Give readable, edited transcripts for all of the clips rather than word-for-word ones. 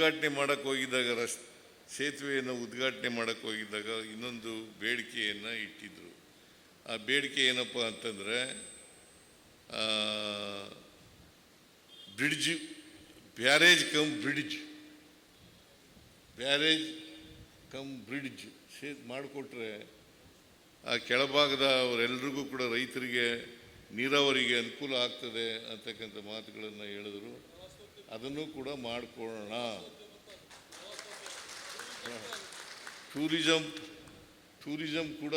ಉದ್ಘಾಟನೆ ಮಾಡೋಕ್ಕೆ ಹೋಗಿದ್ದಾಗ ಸೇತುವೆಯನ್ನು ಉದ್ಘಾಟನೆ ಮಾಡೋಕ್ಕೆ ಹೋಗಿದ್ದಾಗ ಇನ್ನೊಂದು ಬೇಡಿಕೆಯನ್ನು ಇಟ್ಟಿದ್ದರು. ಆ ಬೇಡಿಕೆ ಏನಪ್ಪ ಅಂತಂದರೆ bridge, barrage come bridge, barrage come bridge ಮಾಡಿಕೊಟ್ರೆ ಆ ಕೆಳಭಾಗದ ಅವರೆಲ್ಲರಿಗೂ ಕೂಡ ರೈತರಿಗೆ ನೀರಾವರಿಗೆ ಅನುಕೂಲ ಆಗ್ತದೆ ಅಂತಕ್ಕಂಥ ಮಾತುಗಳನ್ನು ಹೇಳಿದ್ರು. ಅದನ್ನು ಕೂಡ ಮಾಡಿಕೊಳ್ಳೋಣ. ಟೂರಿಸಂ ಕೂಡ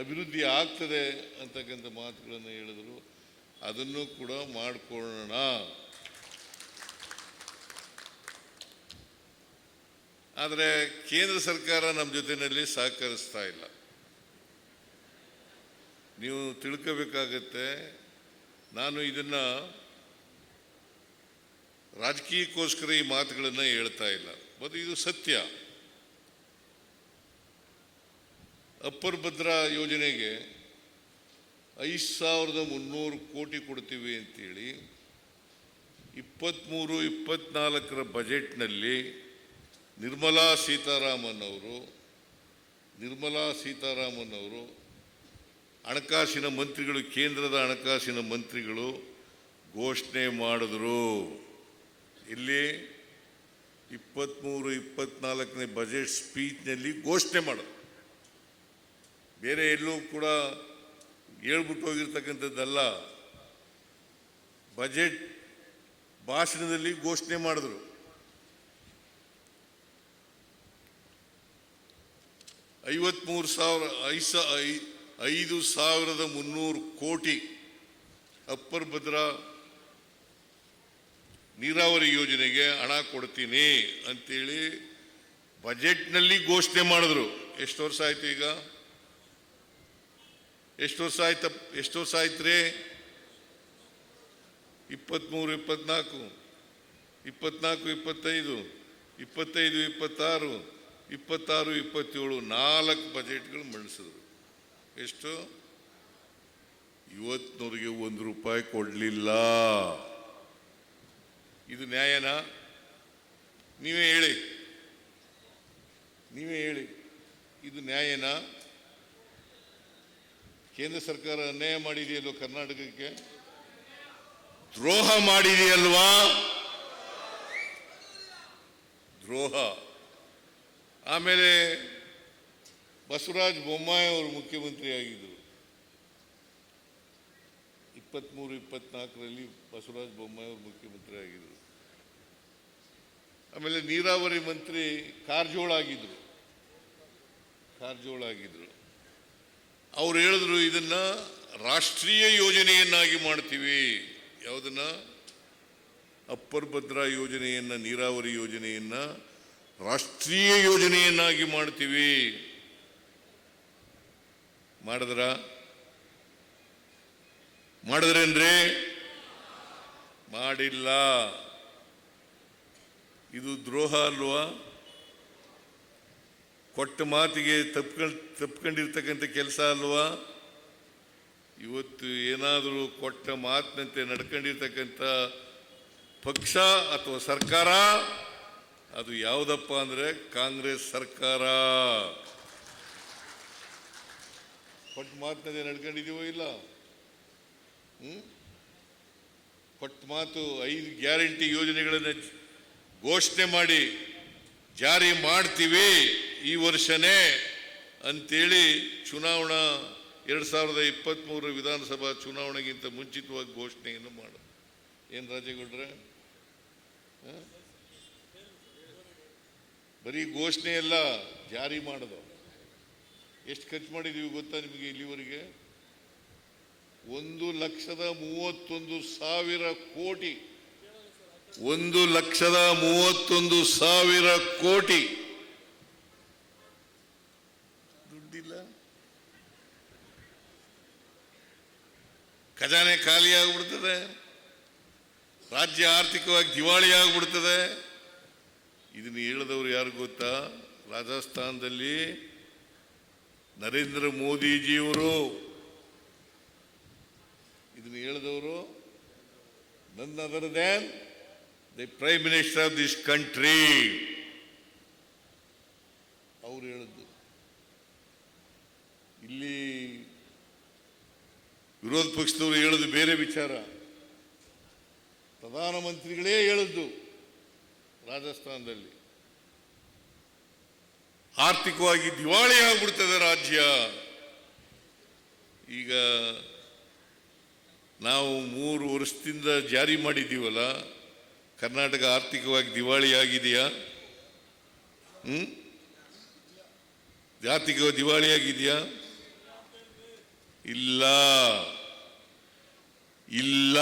ಅಭಿವೃದ್ಧಿ ಆಗ್ತದೆ ಅಂತಕ್ಕಂಥ ಮಾತುಗಳನ್ನು ಹೇಳಿದ್ರು. ಅದನ್ನು ಕೂಡ ಮಾಡಿಕೊಳ್ಳೋಣ. ಆದರೆ ಕೇಂದ್ರ ಸರ್ಕಾರ ನಮ್ಮ ಜೊತೆಯಲ್ಲಿ ಸಹಕರಿಸ್ತಾ ಇಲ್ಲ. ನೀವು ತಿಳ್ಕೋಬೇಕಾಗತ್ತೆ, ನಾನು ಇದನ್ನು ರಾಜಕೀಯಕ್ಕೋಸ್ಕರ ಈ ಮಾತುಗಳನ್ನು ಹೇಳ್ತಾ ಇಲ್ಲ, ಮತ್ತು ಇದು ಸತ್ಯ. ಅಪ್ಪರ್ ಭದ್ರಾ ಯೋಜನೆಗೆ 5300 ಕೋಟಿ ಕೊಡ್ತೀವಿ ಅಂತೇಳಿ 23-24 ಬಜೆಟ್ನಲ್ಲಿ ನಿರ್ಮಲಾ ಸೀತಾರಾಮನ್ ಅವರು ಹಣಕಾಸಿನ ಮಂತ್ರಿಗಳು, ಕೇಂದ್ರದ ಹಣಕಾಸಿನ ಮಂತ್ರಿಗಳು ಘೋಷಣೆ ಮಾಡಿದ್ರು. ಇಲ್ಲಿ 23-24ನೇ ಬಜೆಟ್ ಸ್ಪೀಚ್ನಲ್ಲಿ ಘೋಷಣೆ ಮಾಡೋದು, ಬೇರೆ ಎಲ್ಲೂ ಕೂಡ ಹೇಳ್ಬಿಟ್ಟು ಹೋಗಿರ್ತಕ್ಕಂಥದ್ದಲ್ಲ. ಬಜೆಟ್ ಭಾಷಣದಲ್ಲಿ ಘೋಷಣೆ ಮಾಡಿದ್ರು. 5300 ಕೋಟಿ ಅಪ್ಪರ್ ಭದ್ರಾ ನೀರಾವರಿ ಯೋಜನೆಗೆ ಹಣ ಕೊಡ್ತೀನಿ ಅಂತೇಳಿ ಬಜೆಟ್ನಲ್ಲಿ ಘೋಷಣೆ ಮಾಡಿದ್ರು. ಎಷ್ಟು ವರ್ಷ ಆಯ್ತು ಈಗ? ಎಷ್ಟು ವರ್ಷ ಆಯ್ತು ರೀ? 23-24, 24-25, 25-26, 26-27 4 ಬಜೆಟ್ಗಳು ಮಂಡಿಸಿದ್ರು. ಎಷ್ಟು? ಇವತ್ತಿನವರಿಗೆ ₹1 ಕೊಡಲಿಲ್ಲ. ಇದು ನ್ಯಾಯನಾ? ನೀವೇ ಹೇಳಿ, ಇದು ನ್ಯಾಯನಾ? ಕೇಂದ್ರ ಸರ್ಕಾರ ಅನ್ಯಾಯ ಮಾಡಿದೆಯಲ್ವ ಕರ್ನಾಟಕಕ್ಕೆ? ದ್ರೋಹ ಮಾಡಿದೆಯಲ್ವಾ? ದ್ರೋಹ. ಆಮೇಲೆ ಬಸವರಾಜ ಬೊಮ್ಮಾಯಿ ಅವರು ಮುಖ್ಯಮಂತ್ರಿ ಆಗಿದ್ದರು. 23-24ರಲ್ಲಿ ಬಸವರಾಜ ಬೊಮ್ಮಾಯಿ ಅವರು ಮುಖ್ಯಮಂತ್ರಿ ಆಗಿದ್ದರು. ಆಮೇಲೆ ನೀರಾವರಿ ಮಂತ್ರಿ ಕಾರಜೋಳ ಆಗಿದ್ರು. ಅವ್ರು ಹೇಳಿದ್ರು, ಇದನ್ನ ರಾಷ್ಟ್ರೀಯ ಯೋಜನೆಯನ್ನಾಗಿ ಮಾಡ್ತೀವಿ. ಯಾವುದನ್ನ? ಅಪ್ಪರ್ ಭದ್ರಾ ಯೋಜನೆಯನ್ನ, ನೀರಾವರಿ ಯೋಜನೆಯನ್ನ ರಾಷ್ಟ್ರೀಯ ಯೋಜನೆಯನ್ನಾಗಿ ಮಾಡ್ತೀವಿ. ಮಾಡಿದ್ರೇನ್ರಿ? ಮಾಡಿಲ್ಲ. ಇದು ದ್ರೋಹ ಅಲ್ವಾ? ಕೊಟ್ಟ ಮಾತಿಗೆ ತಪ್ಕೊಂಡಿರ್ತಕ್ಕಂಥ ಕೆಲಸ ಅಲ್ವಾ? ಇವತ್ತು ಏನಾದರೂ ಕೊಟ್ಟ ಮಾತಿನಂತೆ ನಡ್ಕೊಂಡಿರ್ತಕ್ಕಂಥ ಪಕ್ಷ ಅಥವಾ ಸರ್ಕಾರ ಅದು ಯಾವುದಪ್ಪ ಅಂದರೆ ಕಾಂಗ್ರೆಸ್ ಸರ್ಕಾರ. ಕೊಟ್ಟ ಮಾತಿನಂತೆ ನಡ್ಕೊಂಡಿದ್ದೀವೋ ಇಲ್ಲ? ಕೊಟ್ಟ ಮಾತು 5 ಗ್ಯಾರಂಟಿ ಯೋಜನೆಗಳನ್ನು ಘೋಷಣೆ ಮಾಡಿ ಜಾರಿ ಮಾಡ್ತೀವಿ ಈ ವರ್ಷನೇ ಅಂತೇಳಿ ಚುನಾವಣಾ 2023 ವಿಧಾನಸಭಾ ಚುನಾವಣೆಗಿಂತ ಮುಂಚಿತವಾಗಿ ಘೋಷಣೆಯನ್ನು ಮಾಡೋದು. ಏನು ರಾಜೇಗೌಡ್ರೆ? ಬರೀ ಘೋಷಣೆ ಎಲ್ಲ, ಜಾರಿ ಮಾಡೋದು. ಎಷ್ಟು ಖರ್ಚು ಮಾಡಿದ್ದೀವಿ ಗೊತ್ತಾ ನಿಮಗೆ ಇಲ್ಲಿವರೆಗೆ? 1,31,000 ಕೋಟಿ. 1,31,000 ಕೋಟಿ ದುಡ್ಡಿಲ್ಲ. ಖಜಾನೆ ಖಾಲಿ ಆಗಿಬಿಡ್ತದೆ, ರಾಜ್ಯ ಆರ್ಥಿಕವಾಗಿ ದಿವಾಳಿ ಆಗಿಬಿಡ್ತದೆ. ಇದನ್ನು ಹೇಳಿದವರು ಯಾರು ಗೊತ್ತಾ? ರಾಜಸ್ಥಾನದಲ್ಲಿ ನರೇಂದ್ರ ಮೋದಿಜಿಯವರು. ಇದನ್ನು ಹೇಳಿದವರು none other than the prime minister of this country ಅವರು ಹೇಳಿದ್ದು. ಇಲ್ಲಿ ವಿರೋಧ ಪಕ್ಷದವರು ಹೇಳೋದು ಬೇರೆ ವಿಚಾರ, ಪ್ರಧಾನಮಂತ್ರಿಗಳೇ ಹೇಳಿದ್ದು ರಾಜಸ್ಥಾನದಲ್ಲಿ ಆರ್ಥಿಕವಾಗಿ ದಿವಾಳಿ ಆಗ್ಬಿಡ್ತದೆ ರಾಜ್ಯ. ಈಗ ನಾವು 3 ವರ್ಷದಿಂದ ಜಾರಿ ಮಾಡಿದ್ದೀವಲ್ಲ, ಕರ್ನಾಟಕ ಆರ್ಥಿಕವಾಗಿ ದಿವಾಳಿ ಆಗಿದೆಯಾ? ಆರ್ಥಿಕ ದಿವಾಳಿ ಆಗಿದೆಯಾ? ಇಲ್ಲ ಇಲ್ಲ.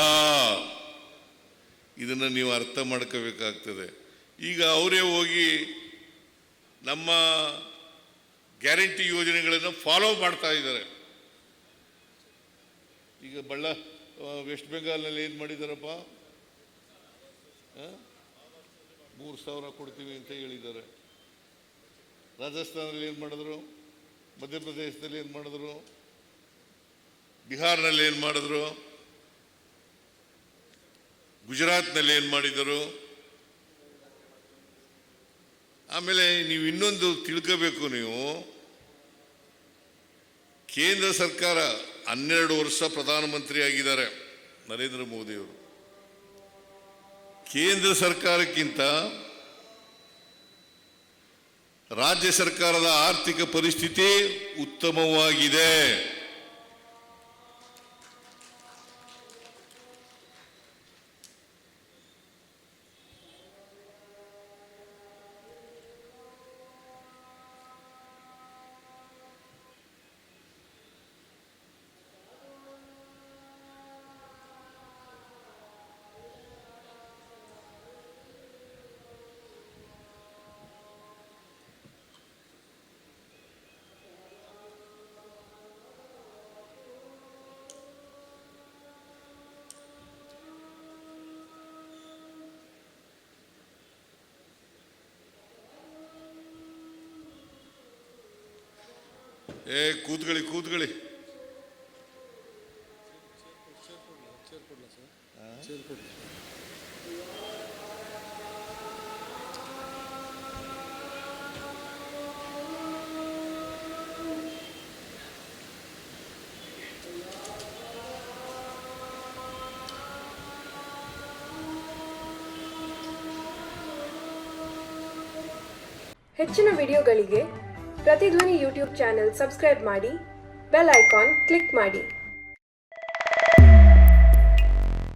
ಇದನ್ನು ನೀವು ಅರ್ಥ ಮಾಡ್ಕೋಬೇಕಾಗ್ತದೆ. ಈಗ ಅವರೇ ಹೋಗಿ ನಮ್ಮ ಗ್ಯಾರಂಟಿ ಯೋಜನೆಗಳನ್ನು ಫಾಲೋ ಮಾಡ್ತಾ ಇದ್ದಾರೆ. ಈಗ ವೆಸ್ಟ್ ಬೆಂಗಾಲ್ನಲ್ಲಿ ಏನು ಮಾಡಿದಾರಪ್ಪ, 3,000 ಕೊಡ್ತೀವಿ ಅಂತ ಹೇಳಿದ್ದಾರೆ. ರಾಜಸ್ಥಾನದಲ್ಲಿ ಏನು ಮಾಡಿದ್ರು, ಮಧ್ಯಪ್ರದೇಶದಲ್ಲಿ ಏನು ಮಾಡಿದ್ರು, ಬಿಹಾರ್ನಲ್ಲಿ ಏನು ಮಾಡಿದ್ರು, ಗುಜರಾತ್ನಲ್ಲಿ ಏನು ಮಾಡಿದರು. ಆಮೇಲೆ ನೀವು ಇನ್ನೊಂದು ತಿಳ್ಕೋಬೇಕು, ನೀವು ಕೇಂದ್ರ ಸರ್ಕಾರ 12 ವರ್ಷ ಪ್ರಧಾನಮಂತ್ರಿ ಆಗಿದ್ದಾರೆ ನರೇಂದ್ರ ಮೋದಿಯವರು. ಕೇಂದ್ರ ಸರ್ಕಾರಕ್ಕಿಂತ ರಾಜ್ಯ ಸರ್ಕಾರದ ಆರ್ಥಿಕ ಪರಿಸ್ಥಿತಿ ಉತ್ತಮವಾಗಿದೆ. ಕೂತ್ಕೊಳ್ಳಿ. ಹೆಚ್ಚಿನ ವಿಡಿಯೋಗಳಿಗೆ ಪ್ರತಿಧ್ವನಿ ಯೂಟ್ಯೂಬ್ ಚಾನೆಲ್ ಸಬ್ಸ್ಕ್ರೈಬ್ ಮಾಡಿ, ಬೆಲ್ ಐಕಾನ್ ಕ್ಲಿಕ್ ಮಾಡಿ.